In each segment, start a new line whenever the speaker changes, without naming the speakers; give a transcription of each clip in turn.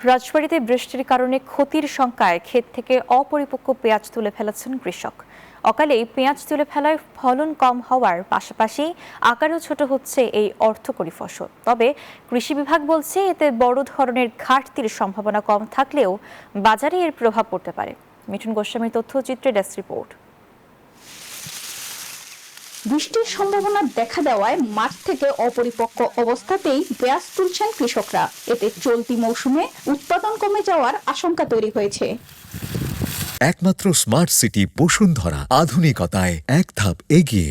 রাজবাড়ীতে বৃষ্টির কারণে ক্ষতির শঙ্কায় ক্ষেত থেকে অপরিপক্ক পেঁয়াজ তুলে ফেলেছেন কৃষক। অকালেই পেঁয়াজ তুলে ফেলায় ফলন কম হওয়ার পাশাপাশি আকারেও ছোট হচ্ছে এই অর্থকরী ফসল। তবে কৃষি বিভাগ বলছে এতে বড় ধরনের ঘাটতির সম্ভাবনা কম থাকলেও বাজারে এর প্রভাব পড়তে পারে। মিঠুন গোস্বামীর তথ্যচিত্রে ডেস্ক রিপোর্ট।
বৃষ্টির সম্ভাবনা দেখা দেওয়ায় মাঠ থেকে অপরিপক্ক অবস্থাতেই পেঁয়াজ তুলছেন কৃষকরা। এতে চলতি মৌসুমে উৎপাদন কমে যাওয়ার আশঙ্কা তৈরি হয়েছে।
একমাত্র স্মার্ট সিটি বসুন্ধরা, আধুনিকতায় এক ধাপ এগিয়ে।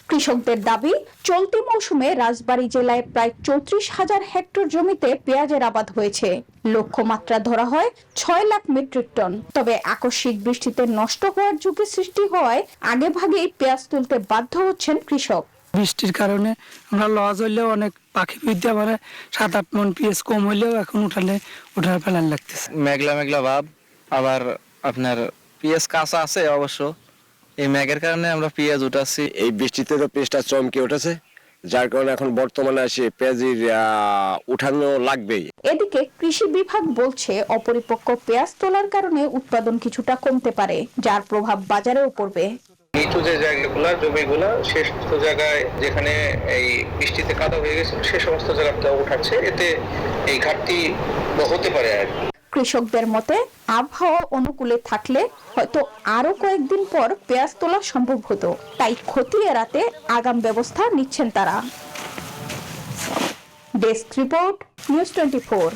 কৃষকদের দাবি, চলতি মৌসুমে রাজবাড়ী জেলায় প্রায় 34,000 হেক্টর জমিতে পেঁয়াজের আবাদ হয়েছে। লক্ষ্যমাত্রা ধরা হয় 6 লাখ মেট্রিক টন। তবে আকস্মিক বৃষ্টিতে নষ্ট হওয়ার ঝুঁকি সৃষ্টি হওয়ায় আগেভাগেই পেঁয়াজ তুলতে বাধ্য হচ্ছেন কৃষক।
বৃষ্টির কারণে আমরা লস হইলেও অনেক পাখি বিদ্যা মানে 7-8 মন পেঁয়াজ কম হইলেও এখন উঠার ফেলান লাগতেছে।
মেঘলা মেঘলা ভাব, আবার আপনার পেঁয়াজ কাঁচা আছে অবশ্য। এই মেঘের কারণে আমরা পেঁয়াজ উঠাচ্ছি।
এই বৃষ্টিতে তো পেঁয়াজটা চমকে উঠেছে, যার কারণে এখন বর্তমানে আসে পেঁয়াজের উঠানো লাগবেই।
এদিকে কৃষি বিভাগ বলছে অপরিপক্ক পেঁয়াজ তোলার কারণে উৎপাদন কিছুটা কমতে পারে, যার প্রভাব বাজারেও পড়বে।
নিচু যে জায়গাগুলা, জমিগুলা, সে সমস্ত জায়গায় যেখানে এই বৃষ্টিতে কাদা হয়ে গেছে সে সমস্ত জায়গাটা উঠাচ্ছে, এতে এই ঘাটতি হতে পারে আর কি।
কৃষকদের মতে আবহাওয়া অনুকূলে থাকলে হয়তো আরো কয়েকদিন পর পেঁয়াজ তোলা সম্ভব হতো। তাই ক্ষতি এড়াতে আগাম ব্যবস্থা নিচ্ছেন তারা। Desk report, news 24।